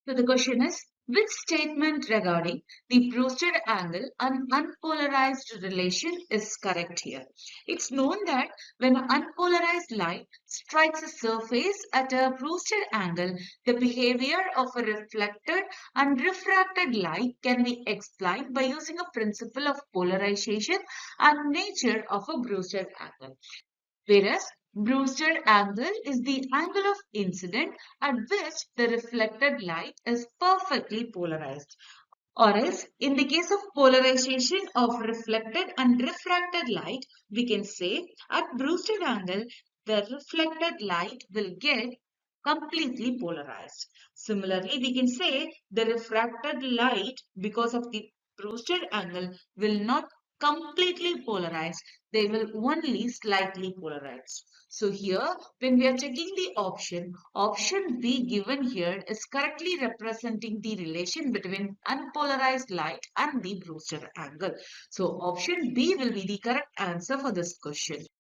So the question is, which statement regarding the Brewster angle and unpolarized relation is correct here? It's known that when an unpolarized light strikes a surface at a Brewster angle, the behavior of a reflected and refracted light can be explained by using a principle of polarization and nature of a Brewster angle. Whereas Brewster angle is the angle of incident at which the reflected light is perfectly polarized. Or else, in the case of polarization of reflected and refracted light, we can say at Brewster angle, the reflected light will get completely polarized. Similarly, we can say the refracted light, because of the Brewster angle, will not completely polarized. They will only slightly polarize. So here, when we are checking the option B given here is correctly representing the relation between unpolarized light and the Brewster angle. So option B will be the correct answer for this question.